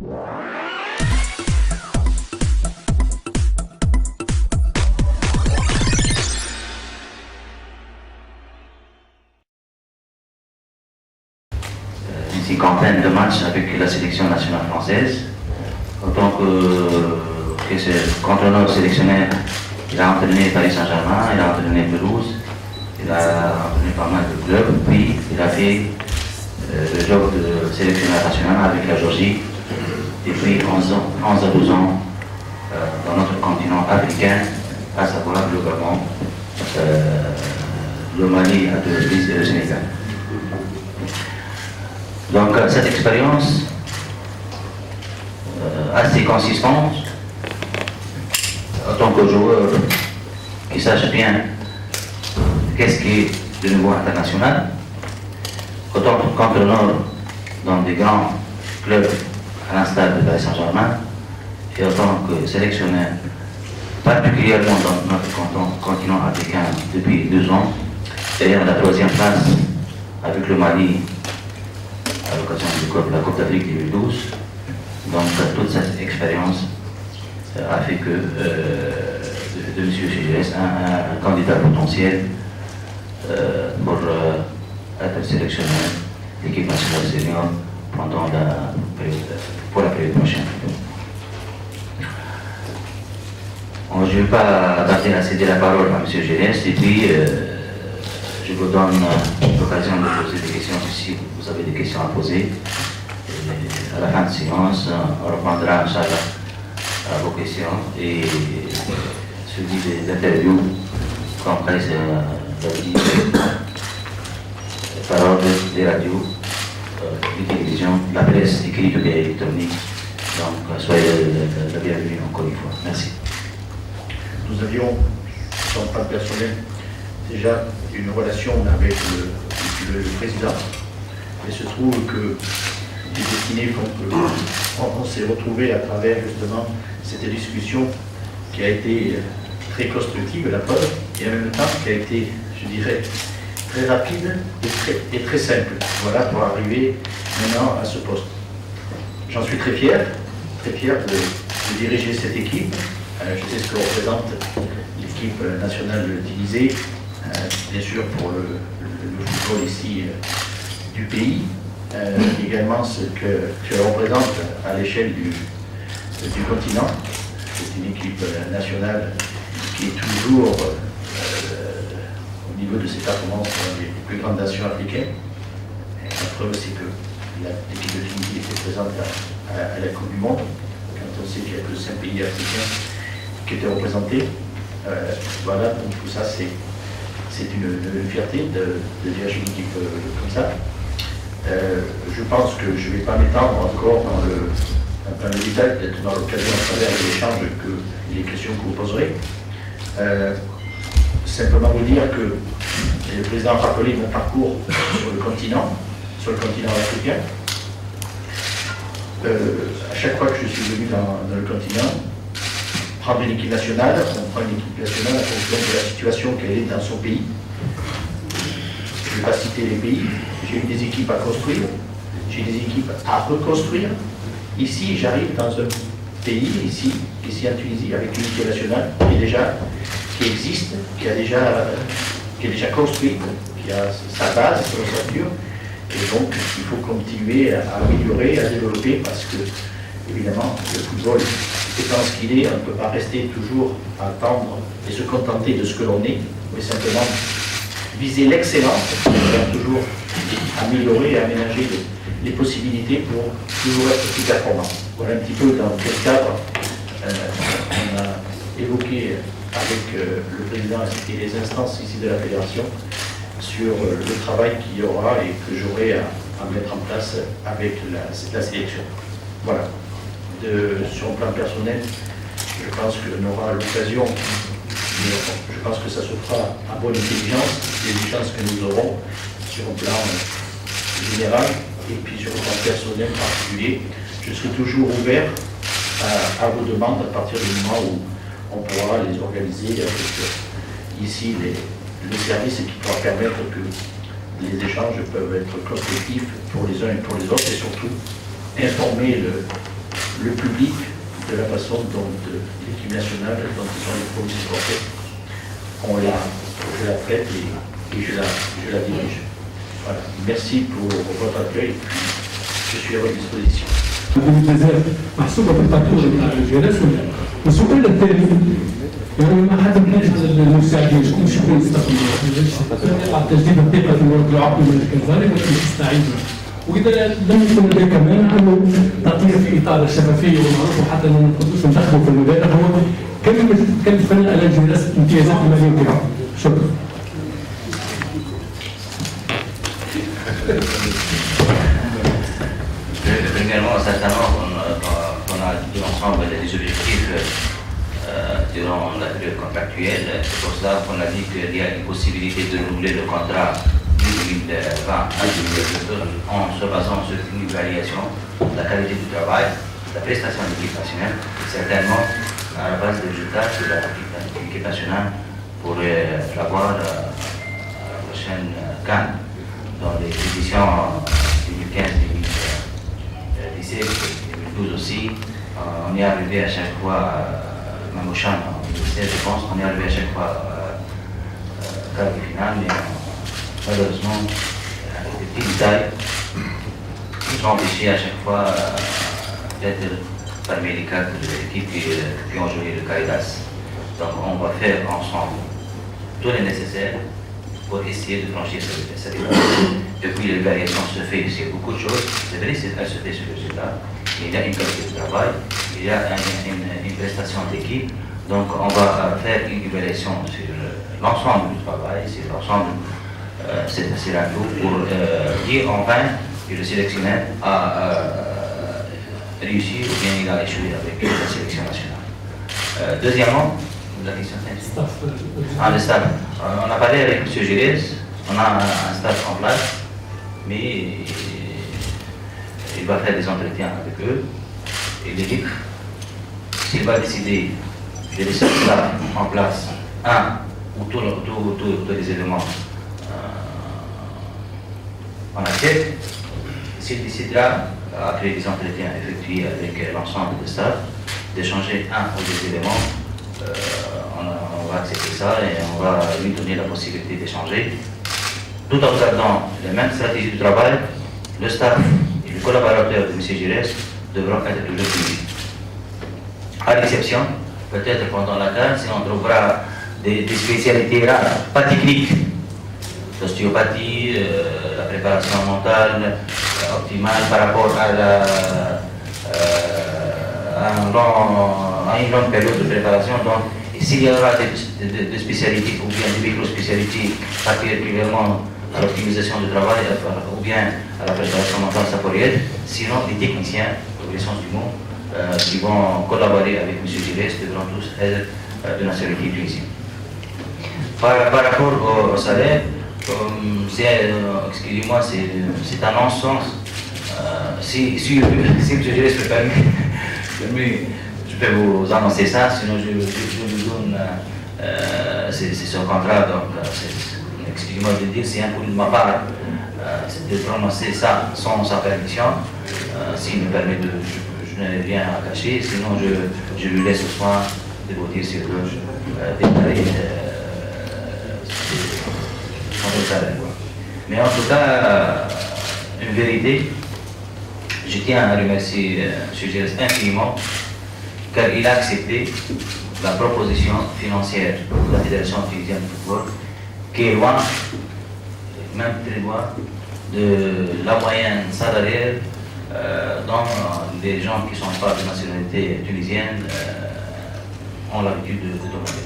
Une cinquantaine de matchs avec la sélection nationale française. En tant qu'entraîneur sélectionnaire, il a entraîné Paris Saint-Germain, il a entraîné Toulouse, il a entraîné pas mal de clubs, puis il a fait le job de sélectionneur national avec la Géorgie depuis 11 à 12 ans dans notre continent africain, à savoir le Gabon, le Mali à deux reprises et le Sénégal. Donc cette expérience assez consistante, en tant que joueur qui sache bien qu'est-ce qui est de niveau international, en tant qu'entraîneur dans des grands clubs à l'instar de Paris Saint-Germain, et en tant que sélectionneur, particulièrement dans notre continent africain depuis 2 ans, c'est-à-dire la 3e place avec le Mali à l'occasion de la Coupe d'Afrique 2012. Donc toute cette expérience a fait que de M. Chégès un candidat potentiel pour être sélectionné l'équipe nationale senior pour la période prochaine. Je ne vais pas tarder à céder la parole à M. Gérès et puis je vous donne l'occasion de poser des questions si vous avez des questions à poser. Et à la fin de séance, on reprendra à vos questions et celui des interviews, comme presse, la parole des radios, les télévisions, la presse écrite et électronique. Donc soyez la bienvenue encore une fois. Merci. Nous avions, sur le plan personnel, déjà une relation avec le président. Il se trouve que les destinées font qu'on s'est retrouvés à travers justement cette discussion qui a été très constructive, la preuve, et en même temps qui a été, je dirais, très rapide et très simple. Voilà pour arriver maintenant à ce poste. J'en suis très fier de diriger cette équipe. Je sais ce que représente l'équipe nationale d'Élysée, bien sûr pour le football ici du pays, également ce que représente à l'échelle du continent. C'est une équipe nationale qui est toujours au niveau de ses performances les plus grandes nations africaines. Et la preuve c'est que l'équipe de Tunisie était présente à la Coupe du Monde, quand on sait qu'il n'y a que 5 pays africains qui étaient représentés. Voilà, donc tout ça c'est une fierté de diriger une équipe comme ça. Je pense que je ne vais pas m'étendre encore dans le détail, peut-être dans l'occasion à travers les questions que vous poserez. Simplement vous dire que le président a rappelé mon parcours sur le continent africain. À chaque fois que je suis venu dans le continent, prendre une équipe nationale, on prend une équipe nationale en fonction de la situation qu'elle est dans son pays. Je ne vais pas citer les pays, j'ai eu des équipes à construire, j'ai des équipes à reconstruire. Ici, j'arrive dans un pays, ici en Tunisie, avec une équipe nationale qui existe, qui est déjà construite, qui a sa base, son ossature. Et donc, il faut continuer à améliorer, à développer, parce que, évidemment, le football, étant ce qu'il est, on ne peut pas rester toujours à attendre et se contenter de ce que l'on est, mais simplement viser l'excellence, toujours améliorer et aménager les possibilités pour toujours être plus performant. Voilà un petit peu dans quel cadre on a évoqué avec le président et les instances ici de la fédération sur le travail qu'il y aura et que j'aurai à mettre en place avec la sélection. Voilà. Sur le plan personnel, je pense qu'on aura l'occasion, je pense que ça se fera à bonne intelligence, les exigences que nous aurons sur un plan général et puis sur le plan personnel particulier. Je serai toujours ouvert à vos demandes à partir du moment où on pourra les organiser avec ici les services qui pourra permettre que les échanges peuvent être constructifs pour les uns et pour les autres et surtout informer le public de la façon dont l'équipe nationale, dont ils sont les premiers supporters, je la traite et je la dirige. Voilà. Merci pour votre accueil. Je suis à votre disposition. الجزائر محسوبه في الفاتوره بتاع الجلاس والسؤال الثاني يعني ما حدا من المساعدين شكون يستخدموا على تجديد الثقه في ورق العقد وما كذلك وتستعيدها واذا لم يكن لديك مانع انه تعطيه في اطار الشفافيه والمعروف وحتى ما نقدروش ندخلوا في المبالغ هو كم تكلف لنا على الجلاس الامتيازات الماليه بتاعه شكرا. Premièrement, certainement, on a dit ensemble des objectifs durant la période contractuelle. C'est pour ça qu'on a dit qu'il y a une possibilité de renouveler le contrat de 2020 à 2022 en se basant sur une évaluation de la qualité du travail, de la prestation de l'équipe nationale, et certainement à la base des résultats de l'équipe nationale pour l'avoir à la prochaine CAN dans les éditions 2015-2012 aussi. On est arrivé à chaque fois, même au champ en 2016 je pense, on est arrivé à chaque fois quart de finale, mais malheureusement, des petits détails nous ont empêché à chaque fois d'être parmi les quatre de l'équipe qui ont joué le Caritas. Donc on va faire ensemble tout le nécessaire pour essayer de franchir cette étape. Depuis l'évaluation se fait sur beaucoup de choses, c'est vrai, elle se fait sur le résultat. Il y a une qualité de travail, il y a une prestation d'équipe, donc on va faire une évaluation sur l'ensemble du travail, sur l'ensemble, c'est un tout, pour dire enfin que le sélectionneur a réussi ou bien il a échoué avec la sélection nationale. Deuxièmement, la question le staff. On a parlé avec M. Gilles, on a un staff en place, mais il va faire des entretiens avec eux et l'équipe, s'il va décider de laisser ça en place, ou tous les éléments en accepte, s'il décidera, après les entretiens effectués avec l'ensemble du staff, d'échanger un ou deux éléments, on va accepter ça et on va lui donner la possibilité d'échanger. Tout en gardant les mêmes stratégies du travail, le staff et les collaborateurs de M. Gires devront être toujours suivis. À l'exception, peut-être pendant la CAN, si on trouvera des spécialités rares, pas techniques, l'ostéopathie, la préparation mentale optimale par rapport à une longue période de préparation. Donc, s'il y aura des spécialités ou bien des micro-spécialités particulièrement à l'optimisation du travail ou bien à la préparation mentale saporielle, sinon les techniciens, au sens du mot, qui vont collaborer avec M. Gilles devront tous être de nationalité tunisienne. Par rapport au salaire, excusez-moi, c'est un non-sens. Si M. Gilles peut permettre, je peux vous annoncer ça, sinon je vous donne c'est son contrat, donc excusez-moi de le dire, c'est impoli de ma part de prononcer ça sans sa permission. S'il me permet je n'ai rien à cacher, sinon je lui laisse le soin de vous dire sur le détail son salaire. Mais en tout cas, une vérité, je tiens à remercier M. Gilles infiniment car il a accepté la proposition financière de la Fédération tunisienne de football qui est loin, même très loin, de la moyenne salariale dont les gens qui ne sont pas de nationalité tunisienne ont l'habitude de demander.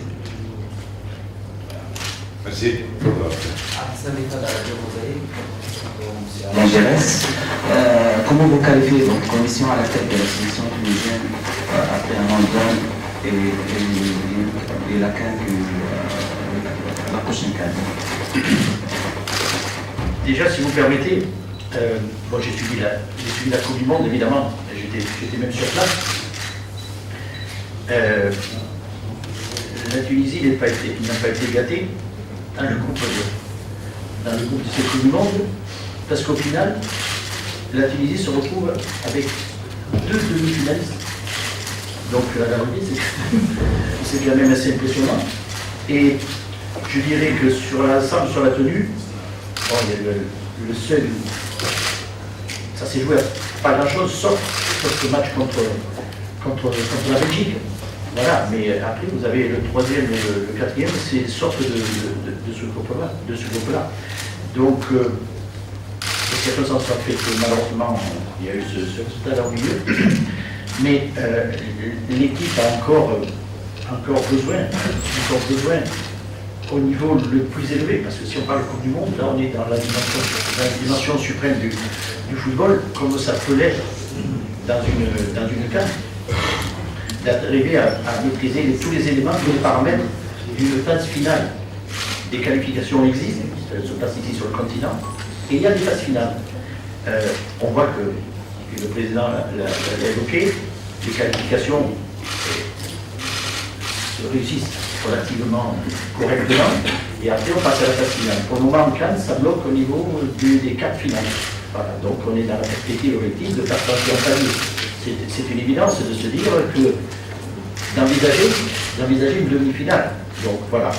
Merci. Comment vous qualifiez votre commission à la tête de la sélection tunisienne après un mandat et la prochaine CAN? Déjà, si vous permettez, moi j'ai suivi la Coupe du Monde, évidemment, j'étais même sur place. La Tunisie n'a pas été gâtée dans le groupe de cette Coupe du Monde, parce qu'au final, la Tunisie se retrouve avec 2 demi-finalistes. Donc la galerie, c'est quand même assez impressionnant. Et je dirais que sur l'ensemble, sur la tenue, bon, il y a le seul, ça s'est joué à pas grand-chose, sauf ce match contre la Belgique. Voilà, mais après vous avez le 3e et le 4e, c'est sorte de ce groupe-là. Donc, les circonstances ont fait que malheureusement, il y a eu ce résultat-là au milieu. Mais l'équipe a encore besoin au niveau le plus élevé, parce que si on parle de Coupe du Monde, là on est dans la dimension suprême du football, comme ça peut l'être dans une CAN, d'arriver à maîtriser tous les éléments, tous les paramètres d'une phase finale. Des qualifications existent, elles se passent ici sur le continent, et il y a des phases finales. On voit que le président l'a évoqué, les qualifications se réussissent relativement correctement, et après on passe à la phase finale. Pour le moment en Cannes, ça bloque au niveau des 4 finales. Voilà, donc on est dans la perspective objective de faire passer en famille. C'est une évidence de se dire que d'envisager une demi-finale. Donc voilà,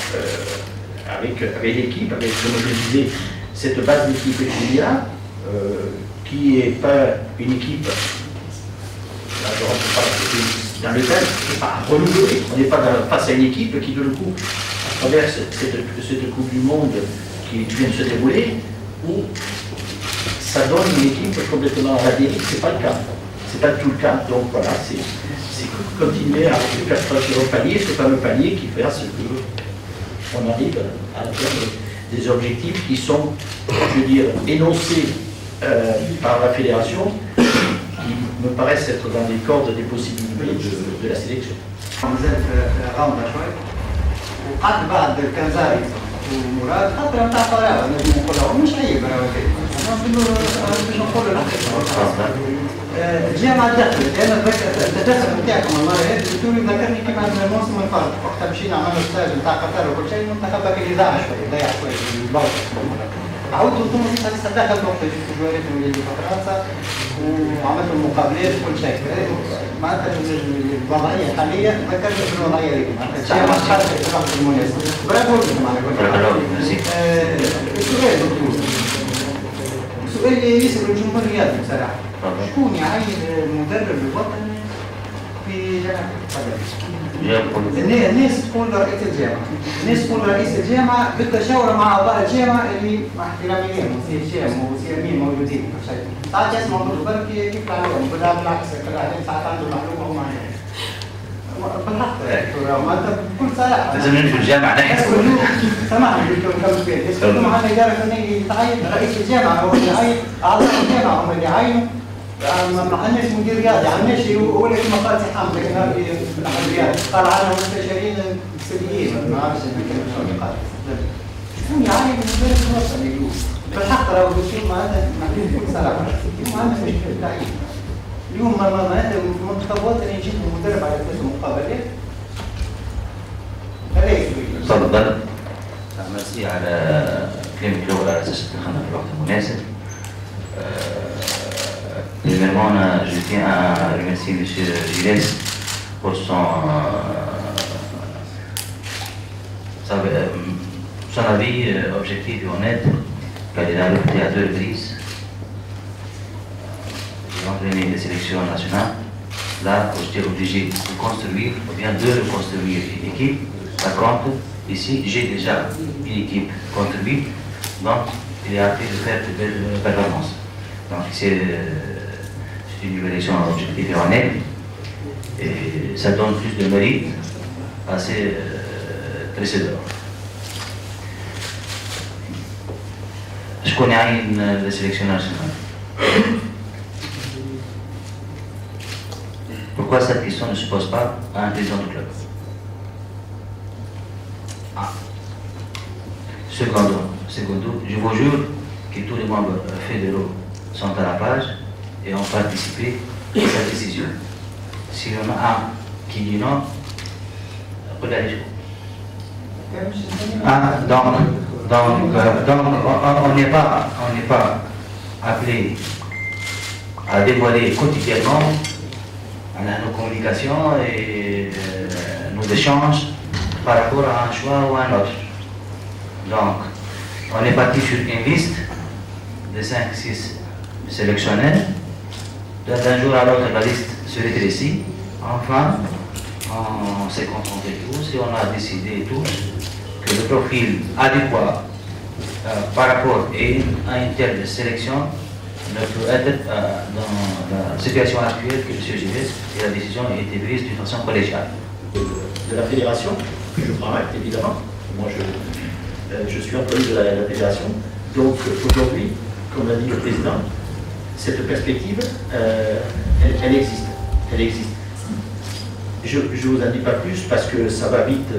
avec l'équipe, avec, comme je disais, cette base d'équipe qu'il y a, qui n'est pas une équipe, là je ne rentre pas dans le thème, qui n'est pas renouvelée. On n'est pas face à une équipe qui, de le coup, à travers cette Coupe du Monde qui vient de se dérouler, où ça donne une équipe complètement à la dérive. Ce n'est pas le cas. C'est pas tout le cas. Donc voilà, c'est continuer à faire passer au palier, ce fameux palier qui fait ce qu'on arrive à atteindre des objectifs qui sont, je veux dire, énoncés par la fédération, qui me paraissent être dans les cordes des possibilités de la sélection. وقعد بعد الكنزاري ومراد خاطر نتاع طلاوه نجم نقولها مش عيب باش نقولوا الحقيقه. الجامعه دخلت انا التدخل نتاعكم المره هذه الدكتور ذكرني كيف عندنا الموسم الفارط وقتها مشينا عملنا ستاج نتاع قطر وكل شيء المنتخب اللي ضاع شويه ضيع شويه في البلد. عودوا تونس تدخلت وقت جبت جوارات من فرنسا وعملت المقابلات وكل شيء. معناتها الوضعيه الحاليه ذكرت في الوضعيه هذيك معناتها الجامعه خرجت في الوقت المناسب. برافو لكم السؤال دكتور سؤال يسأل الجمهور الرياضي بصراحه شكون يعين المدرب الوطني في جامعه القدم؟ الناس تقول رئيس الجامعه، الناس تقول رئيس الجامعه بالتشاور مع اعضاء الجامعه اللي مع احترامي لهم وسي هشام وسي امين موجودين كل شيء. ساعات يسمعوا بالك كيف عليهم بالعكس ساعات عنده معلومه وما بالحق دكتور معناتها بكل صراحه لازم نمشي الجامعه نحن سامحني دكتور كمل فيه يسكتوا معنا اداره فنيه تعين رئيس الجامعه هو اللي يعين اعضاء الجامعه هم اللي يعينوا ما عندناش مدير رياضي عندناش هو اللي كما قال سي حمد لكن هذا في الرياضي قال عنه مستشارين سلبيين ما عرفش شنو قال شكون يعين المدرب الوطني اليوم بالحق راهو الدكتور معناتها بكل صراحه ما عندنا مشكله تعيين اليوم معناتها المنتخب الوطني يجيب المدرب على اساس المقابلات هذا يكفي. تفضل. ميرسي على كلمة الأول على أساس دخلنا في الوقت المناسب. Évidemment, je tiens à remercier M. Gilles pour son avis objectif et honnête, car il a répété à 2 reprises. J'ai entraîné les sélections nationales. Là, j'étais obligé de construire, ou bien de reconstruire une équipe. Par contre, ici, j'ai déjà une équipe construite, donc il est appris de faire de belles performances. Donc, c'est une évaluation objective et honnête, et ça donne plus de mérite à ces précédents. Je connais la sélection nationale. Pourquoi cette question ne se pose pas à un président du club? Secondo, je vous jure que tous les membres fédéraux sont à la page et ont participé à cette décision. S'il y en a un qui dit non, regardez. Donc, on n'est pas appelé à dévoiler quotidiennement on a nos communications et nos échanges par rapport à un choix ou à un autre. Donc, on est parti sur une liste de 5-6 sélectionnés. D'un jour à l'autre, la liste se rétrécit. Enfin, on s'est concentré tous et on a décidé tous que le profil adéquat par rapport à une telle sélection ne peut être dans la situation actuelle que M. Gilles et la décision a été prise d'une façon collégiale. De la fédération, que je prends acte évidemment. Moi je suis employé de la fédération. Donc aujourd'hui, comme l'a dit le président, cette perspective, elle existe. Elle existe. Je ne vous en dis pas plus parce que ça va vite,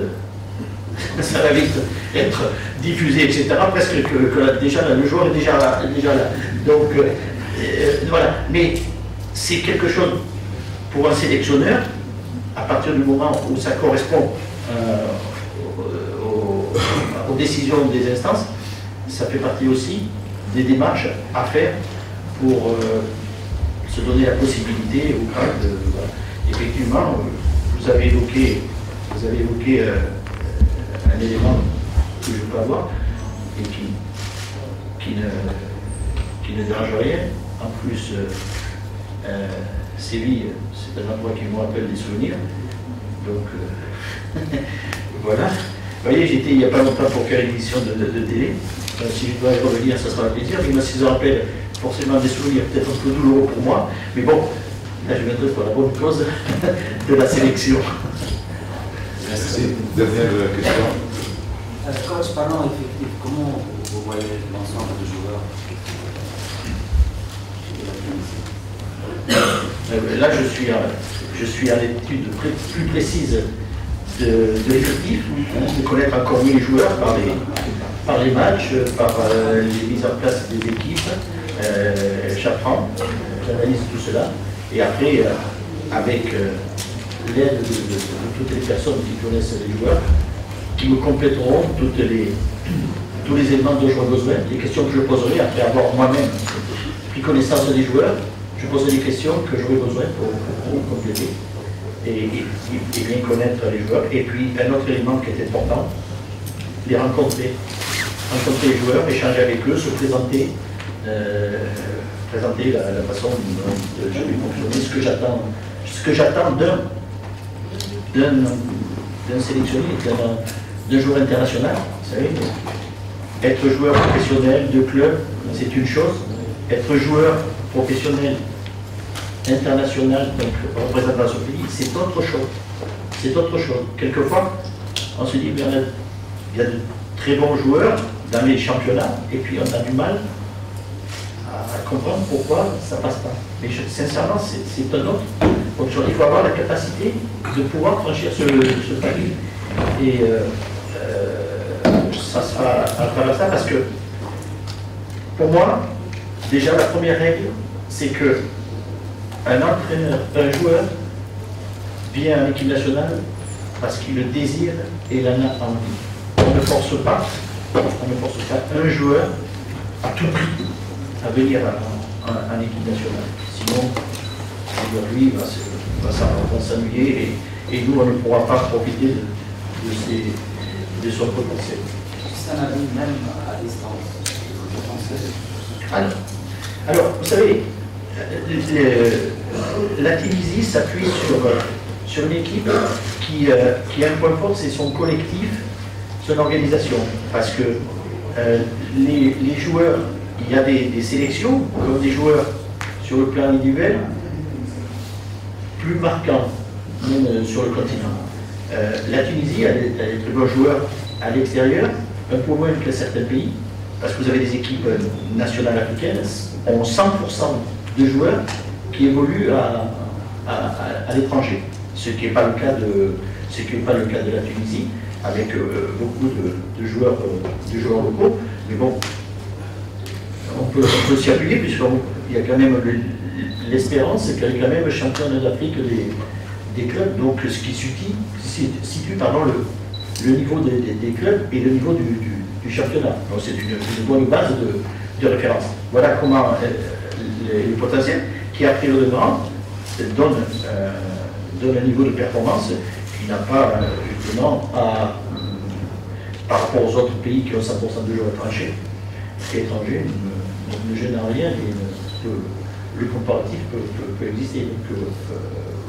ça va vite être diffusé, etc. Presque que déjà le joueur est déjà là. Donc voilà. Mais c'est quelque chose pour un sélectionneur, à partir du moment où ça correspond aux décisions des instances, ça fait partie aussi des démarches à faire pour se donner la possibilité ou pas de. Voilà. Effectivement, vous avez évoqué un élément que je peux avoir et qui ne dérange rien. En plus, Séville, c'est un endroit qui me rappelle des souvenirs. Donc, voilà. Vous voyez, j'étais il n'y a pas longtemps pour faire une émission de télé. Si je dois y revenir, ça sera un plaisir. Mais si ça rappelle forcément des souvenirs peut-être un peu douloureux pour moi. Mais bon, là, je viendrai pour la bonne cause de la sélection. Merci. Dernière question. Coach, parlons effectif. Comment vous voyez l'ensemble des joueurs? Là, je suis à l'étude plus précise de l'effectif, de connaître encore mieux les joueurs par les matchs, par les mises en place des équipes. J'apprends, j'analyse tout cela, et après, avec l'aide de toutes les personnes qui connaissent les joueurs, qui me compléteront tous les éléments dont j'aurai besoin, les questions que je poserai après avoir moi-même pris connaissance des joueurs. Je poserai des questions que j'aurai besoin pour compléter et bien connaître les joueurs. Et puis un autre élément qui est important, les rencontrer les joueurs, échanger avec eux, se présenter, présenter la façon dont je vais fonctionner, ce que j'attends d'un sélectionné, d'un joueur international. Vous savez, être joueur professionnel de club, c'est une chose. Être joueur professionnel international, donc représentant son pays, c'est autre chose. C'est autre chose. Quelquefois, on se dit, il y a de très bons joueurs dans les championnats, et puis on a du mal à comprendre pourquoi ça passe pas. Mais sincèrement, c'est un autre. Donc il faut avoir la capacité de pouvoir franchir ce palier. Et ça sera à travers ça, parce que pour moi, déjà la première règle, c'est que un entraîneur, un joueur vient à l'équipe nationale parce qu'il le désire et il en a envie. On ne force pas un joueur à tout prix à venir en équipe nationale. Sinon, lui va s'ennuyer et nous, on ne pourra pas profiter de son potentiel. C'est un avis même à distance. Alors, vous savez, la Tunisie s'appuie sur une équipe qui a un point fort, c'est son collectif, son organisation. Parce que les joueurs, il y a des sélections, comme des joueurs sur le plan individuel, plus marquants, même sur le continent. La Tunisie a des très bons joueurs à l'extérieur, un peu moins que certains pays, parce que vous avez des équipes nationales africaines, ont 100% de joueurs qui évoluent à l'étranger, ce qui n'est pas le cas de la Tunisie, avec beaucoup de joueurs locaux. Mais bon, on peut s'y appuyer, puisqu'il y a quand même l'espérance qu'elle est quand même championne d'Afrique des clubs, donc ce qui situe le niveau des clubs et le niveau du championnat. Donc c'est une bonne base de référence. Voilà comment les potentiels qui, après le devant, donnent donne un niveau de performance qui n'a pas, justement, par rapport aux autres pays qui ont 100% de joueurs étrangers, ne gêne en rien et le comparatif peut exister. Donc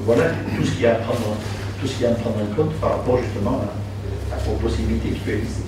voilà tout ce qu'il y a à prendre en compte par rapport justement aux possibilités qui peuvent exister.